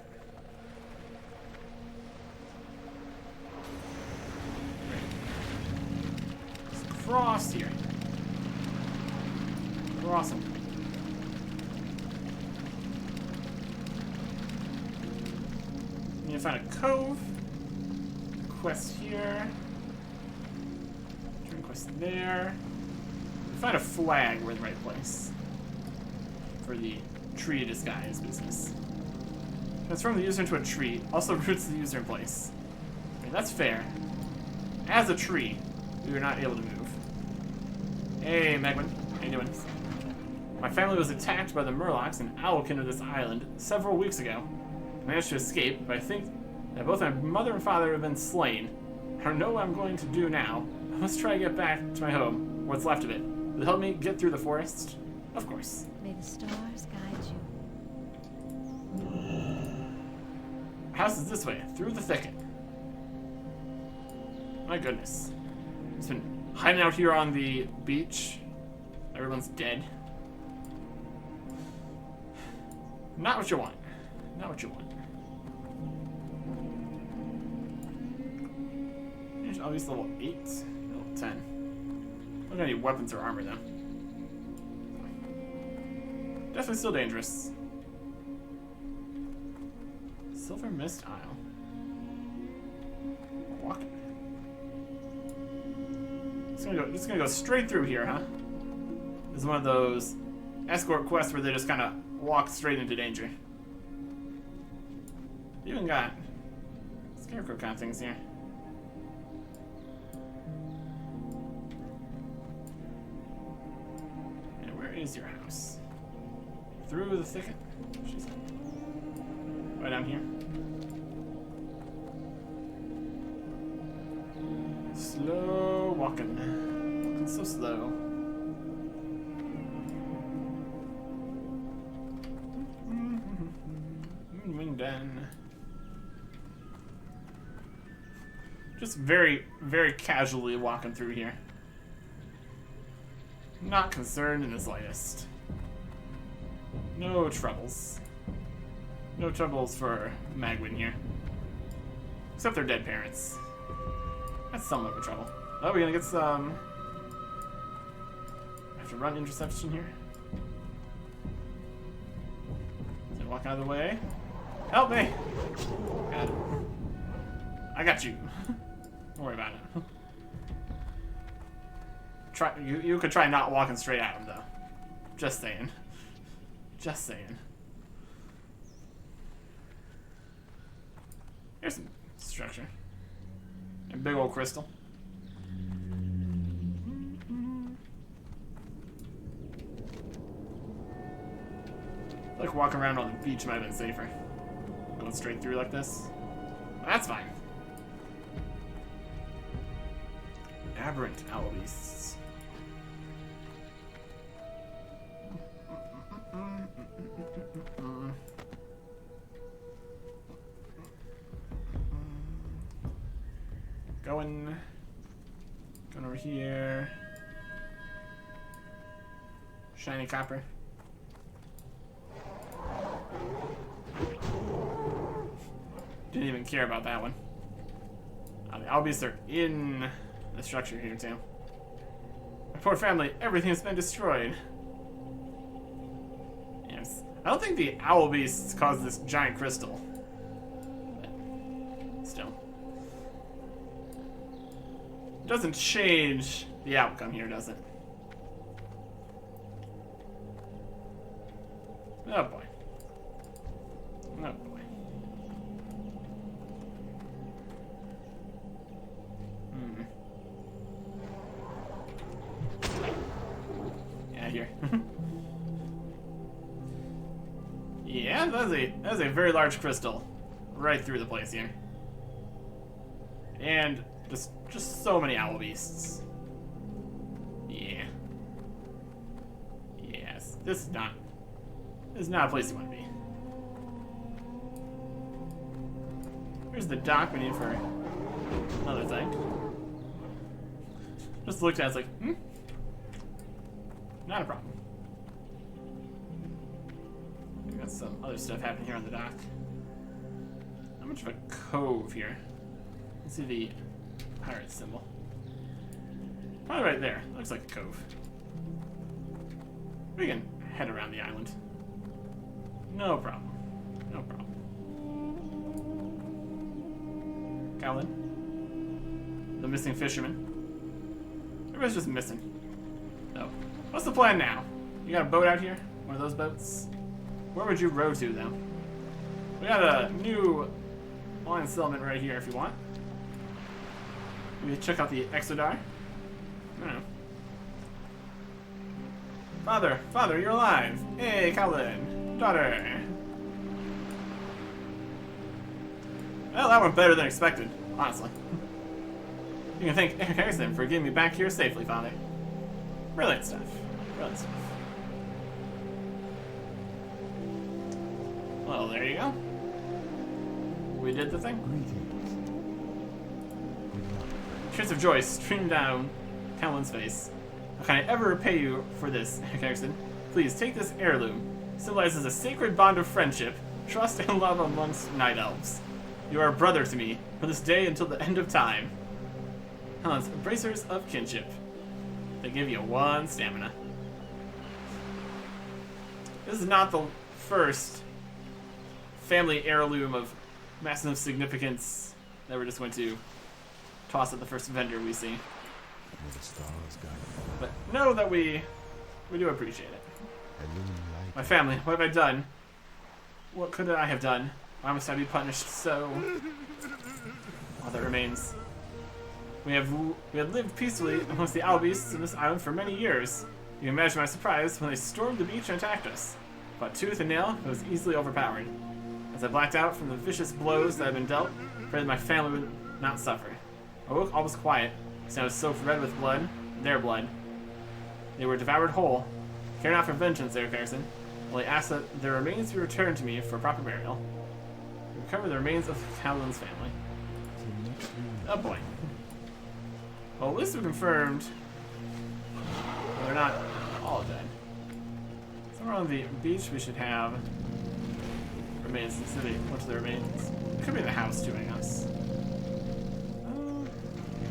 Let's cross here. Cross them. Need to find a cove. Quest here. Turn quest there. find a flag, we're in the right place. For the tree disguise business. Transform the user into a tree. Also roots the user in place. I mean, that's fair. As a tree, we are not able to move. Hey, Megwin. How you doing? My family was attacked by the Murlocs and Owlkin of this island several weeks ago. I managed to escape, but I think that both my mother and father have been slain. I don't know what I'm going to do now. I must try to get back to my home, or what's left of it. Will it help me get through the forest? Of course. May the stars guide you. House is this way, through the thicket. My goodness. It's been hiding out here on the beach. Everyone's dead. Not what you want. Not what you want. There's all these level 8, level 10. Look at any weapons or armor though. Definitely still dangerous. Silver Myst Isle. Walking. Just gonna go straight through here, huh? This is one of those escort quests where they just kind of walk straight into danger. You even got scarecrow kind of things here. And where is your house? Through the thicket. She's right down here. Slow walking. Walking so slow. Wing den. Just very, very casually walking through here. Not concerned in the slightest. No troubles. No troubles for Magwin here. Except their dead parents. That's somewhat of a trouble. Oh, we're gonna get some... I have to run interception here. So walk out of the way. Help me! Got it. I got you. Don't worry about it. You could try not walking straight at him, though. Just saying. Just saying. Here's some structure. A big old crystal. Like walking around on the beach might have been safer. Going straight through like this. That's fine. Aberrant owl beasts. Going over here. Shiny copper. Didn't even care about that one. The Albies are in the structure here too. My poor family, everything has been destroyed. Yes. I don't think the owl beasts caused this giant crystal. But still. It doesn't change the outcome here, does it? Oh boy. Oh boy. Yeah, here. Yeah, that's a very large crystal. Right through the place here. And just so many owl beasts. Yeah. Yes. This is not a place you want to be. Here's the dock we need for another thing. Just looked at it, it's like, not a problem. We got some other stuff happening here on the dock. How much of a cove here? Let's see the pirate symbol. Probably right there. Looks like a cove. We can head around the island. No problem. No problem. Calvin. The missing fisherman. Everybody's just missing. Oh. What's the plan now? You got a boat out here? One of those boats? Where would you row to, though? We got a new line settlement right here if you want. Maybe check out the Exodar. I don't know. Father, you're alive. Hey, Colin. Daughter. Well, that went better than expected, honestly. You can thank Eric Harrison for getting me back here safely, Father. Brilliant stuff. Brilliant stuff. Well, there you go. We did the thing. Tears of joy streamed down Callan's face. How can I ever repay you for this, Erickson? Please take this heirloom. It symbolizes a sacred bond of friendship, trust, and love amongst night elves. You are a brother to me, from this day until the end of time. Helen's embracers of kinship. They give you 1 stamina. This is not the first family heirloom of massive significance that we're just going to toss at the first vendor we see. But know that we do appreciate it. My family, what have I done? What could I have done? Why must I be punished so? All that remains. We had lived peacefully amongst the owl beasts in this island for many years. You can imagine my surprise when they stormed the beach and attacked us. But tooth and nail, it was easily overpowered. As I blacked out from the vicious blows that had been dealt, I prayed that my family would not suffer. I woke all was quiet, because I was soaked red with blood, their blood. They were devoured whole. Care not for vengeance, Eric Harrison. Only ask that their remains be returned to me for proper burial. Recover the remains of Callan's family. Oh boy. Well, at least we confirmed they're not all dead. Somewhere on the beach we should have remains. Let's see what's the remains. It could be in the house too, I guess.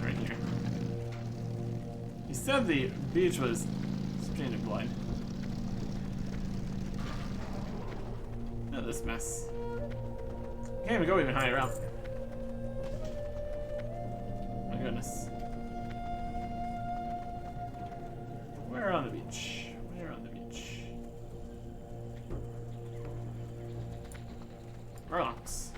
Right here. He said the beach was stained in blood. Look at this mess. Can't even go even higher up. My goodness. Where on the beach? Where on the beach? Rocks.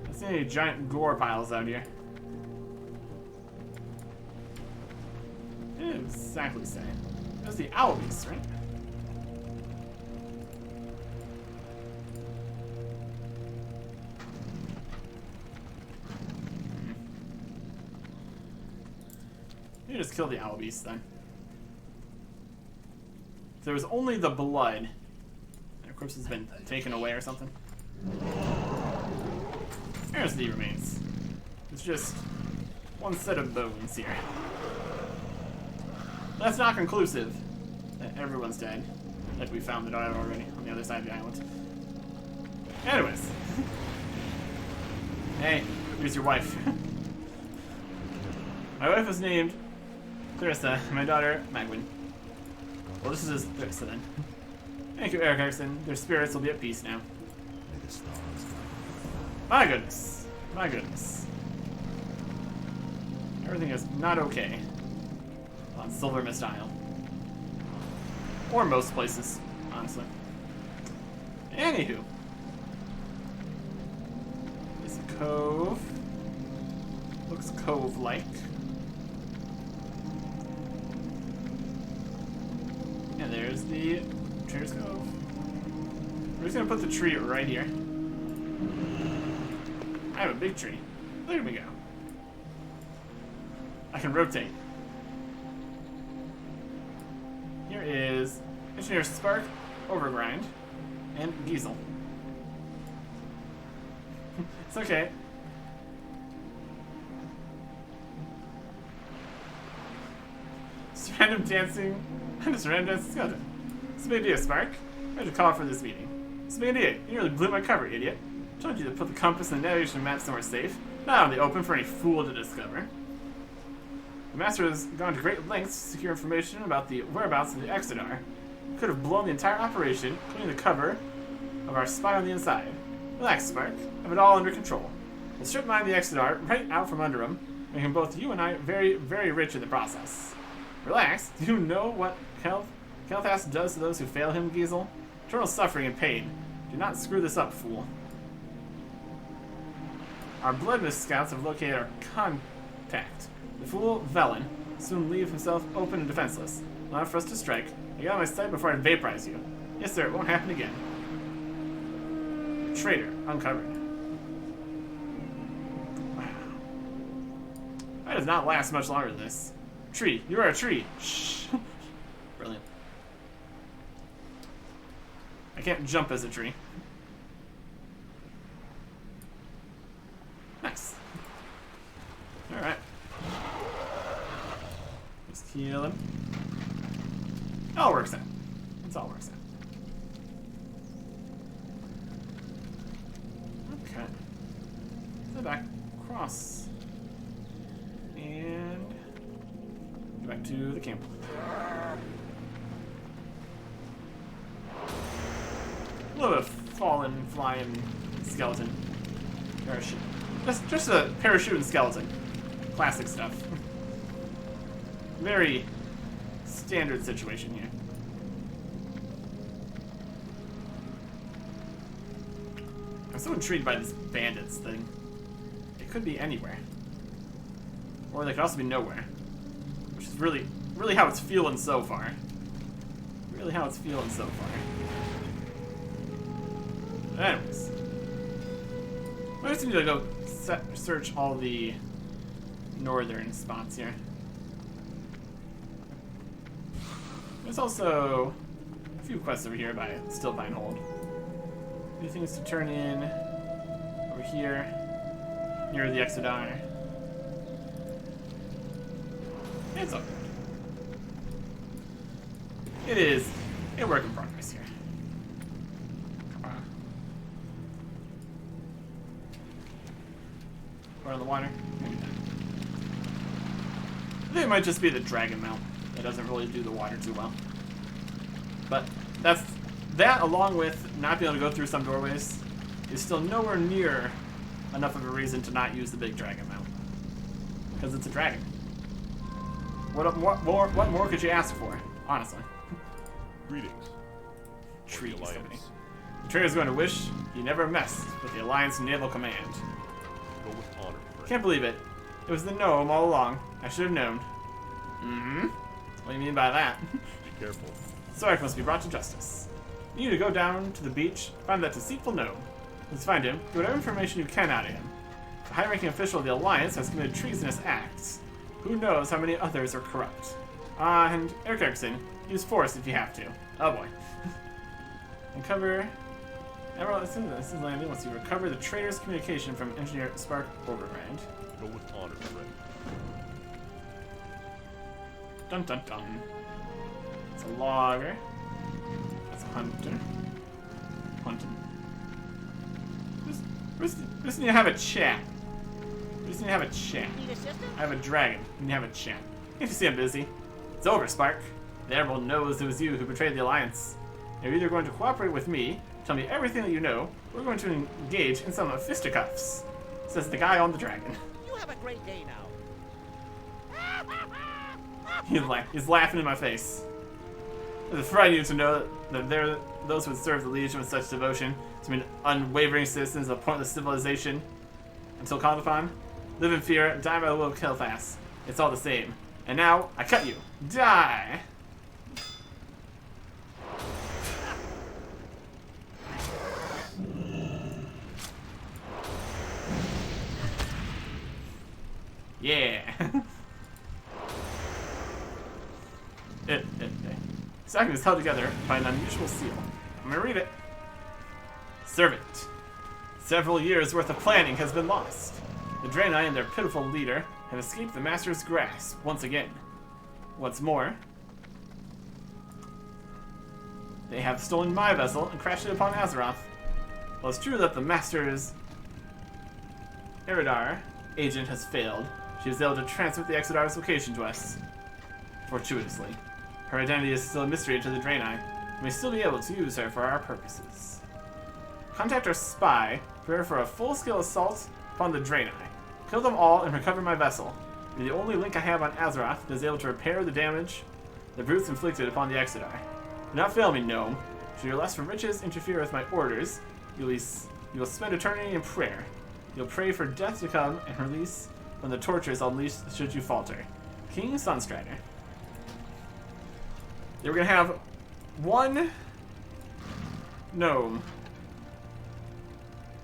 I see any giant gore piles out here. Didn't exactly say. That's the owl beast, right? You just kill the owl beast then. If there was only the blood, and of course it's been taken away or something. There's the remains. It's just one set of bones here. That's not conclusive that everyone's dead. Like we found the daughter already on the other side of the island. Anyways. Hey, here's your wife. My wife was named Clarissa, my daughter, Magwin. Well, this is Clarissa then. Thank you, Eric Erickson. Their spirits will be at peace now. My goodness. My goodness. Everything is not okay on Silver Mist Isle. Or most places, honestly. Anywho. This cove. Looks cove-like. And there's the Trader's Cove. We're just gonna put the tree right here. I have a big tree. There we go. I can rotate. Here is Engineer Spark, Overgrind, and Giesel. It's okay. Just random dancing. Just random dancing skeleton. It's a big idea, Spark. I had to call for this meeting. It's a big idea. You nearly blew my cover, idiot. I told you to put the compass and the navigation map somewhere safe, not out in the open for any fool to discover. The Master has gone to great lengths to secure information about the whereabouts of the Exodar. We could have blown the entire operation, including the cover of our spy on the inside. Relax, Spark. I have it all under control. We'll strip mine the Exodar right out from under him, making both you and I very, very rich in the process. Relax. Do you know what Kel'Thas does to those who fail him, Giesel? Eternal suffering and pain. Do not screw this up, fool. Our blood mist scouts have located our contact. The fool, Velen, will soon leave himself open and defenseless. Not for us to strike. I got my sight before I vaporize you. Yes, sir, it won't happen again. Traitor, uncovered. Wow. That does not last much longer than this. Tree, you are a tree. Shh. Brilliant. I can't jump as a tree. Nice. Alright. Just heal him. It all works out. It all works out. Okay. Go back across. And go back to the camp. A little bit of fallen, flying skeleton. Parachute. Just a parachute and skeleton. Classic stuff. Very standard situation here. I'm so intrigued by this bandits thing. It could be anywhere. Or they could also be nowhere. Which is really how it's feeling so far. Really how it's feeling so far. Anyways. I just need to go search all the northern spots here. There's also a few quests over here by Stillpine Hold. A few things to turn in over here, near the Exodar. It's all good. It is a work in progress here. Or on the water? Maybe not. I think it might just be the dragon mount that doesn't really do the water too well. But that along with not being able to go through some doorways is still nowhere near enough of a reason to not use the big dragon mount. Because it's a dragon. What more could you ask for, honestly? Greetings. Trees. The Alliance. The traitor's going to wish he never messed with the Alliance Naval Command. Go with honor, friend. Can't believe it. It was the gnome all along. I should have known. Mm-hmm. What do you mean by that? Be careful. Sarek must be brought to justice. You need to go down to the beach, find that deceitful gnome. Let's find him, get whatever information you can out of him. The high-ranking official of the Alliance has committed treasonous acts. Who knows how many others are corrupt. And Eric Erickson, use force if you have to. Oh boy. Uncover... Emerald, this is landing once you recover the traitor's communication from Engineer Spark Overgrand. Go with honor, friend. Dun dun dun. It's a logger. That's a hunter. Hunting. We just need to have a chat. We just need to have a chat. I have a dragon. We need to have a chat. Can't you see I'm busy? It's over, Spark. The Emerald knows it was you who betrayed the Alliance. You're either going to cooperate with me, tell me everything that you know, or we're going to engage in some fisticuffs. Says the guy on the dragon. You have a great day now. He's laughing in my face. It's frightening you to know that there are those who would serve the Legion with such devotion to be unwavering citizens of pointless civilization until called upon. Live in fear, die by the will of Kel'Thas. It's all the same. And now, I cut you. Die! Yeah! This document is held together by an unusual seal. I'm gonna read it. Servant. Several years' worth of planning has been lost. The Draenei and their pitiful leader have escaped the Master's grasp once again. What's more, they have stolen my vessel and crashed it upon Azeroth. While it's true that the Master's Eridar agent has failed, she was able to transmit the Exodar's location to us. Fortuitously. Her identity is still a mystery to the Draenei. We may still be able to use her for our purposes. Contact our spy, prepare for a full-scale assault upon the Draenei. Kill them all and recover my vessel. You're the only link I have on Azeroth that is able to repair the damage the brutes inflicted upon the Exodai. Do not fail me, gnome. Should your lust for riches interfere with my orders, you will spend eternity in prayer. You'll pray for death to come and release from the tortures unleashed should you falter. King Sunstrider. They were gonna have one gnome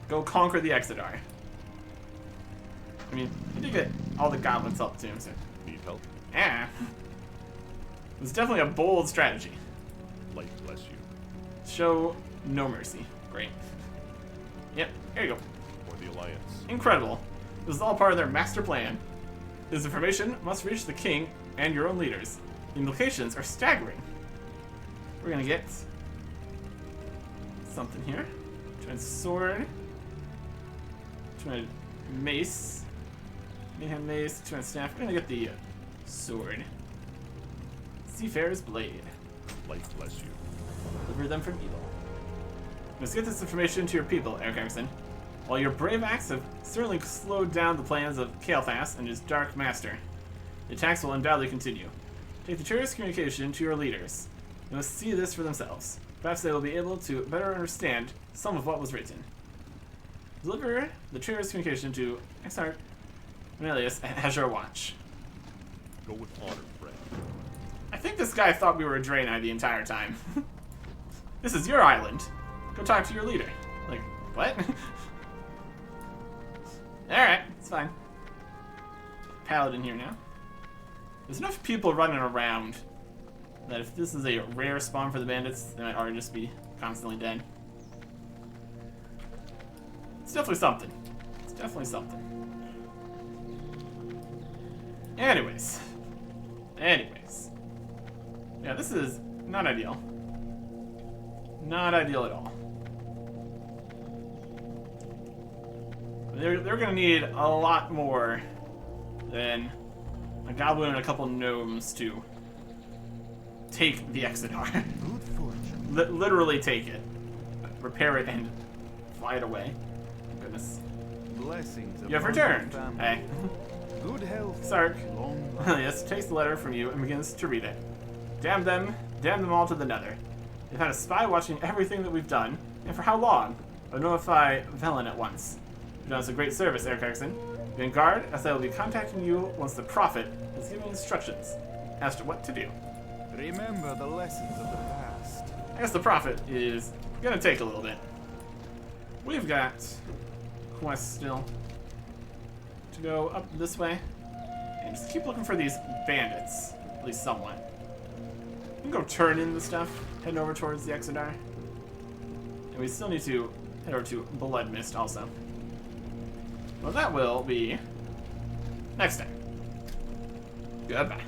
go conquer the Exodai. I mean, he did get all the goblins help too, so. Need help? Yeah. It was definitely a bold strategy. Light bless you. Show no mercy. Great. Yep, here you go. For the Alliance. Incredible. This is all part of their master plan. This information must reach the king and your own leaders. The implications are staggering. We're gonna get something here. Twin sword. Twin mace. Mayhem mace. Twin staff. We're gonna get the sword. Seafarer's blade. Light bless you. Deliver them from evil. Let's get this information to your people, Eric Erickson. While your brave acts have certainly slowed down the plans of Kael'thas and his Dark Master, the attacks will undoubtedly continue. Take the Trader's communication to your leaders. They must see this for themselves. Perhaps they will be able to better understand some of what was written. Deliver the Trader's communication to Exarch Cornelius at Azure Watch. Go with honor, friend. I think this guy thought we were a Draenei the entire time. This is your island. Go talk to your leader. Like, what? Alright, it's fine. Paladin here now. There's enough people running around that if this is a rare spawn for the bandits, they might already just be constantly dead. It's definitely something. It's definitely something. Anyways. Yeah, this is not ideal. Not ideal at all. They're gonna need a lot more than a goblin and a couple gnomes to take the Exodar. Good fortune. Literally take it. Repair it and fly it away. Goodness. Blessings. You have upon your returned. family. Hey. Good health. Sark. Long life. Yes, takes the letter from you and begins to read it. Damn them all to the nether. They've had a spy watching everything that we've done, and for how long? I'll notify Velen at once. You've done us a great service, Eric Erickson. Be on guard, as I will be contacting you once the Prophet has given instructions as to what to do. Remember the lessons of the past. I guess the Prophet is gonna take a little bit. We've got quests still to go up this way, and just keep looking for these bandits, at least somewhat. We can go turn in the stuff, heading over towards the Exodar. And we still need to head over to Blood Myst also. Well, that will be next time. Goodbye.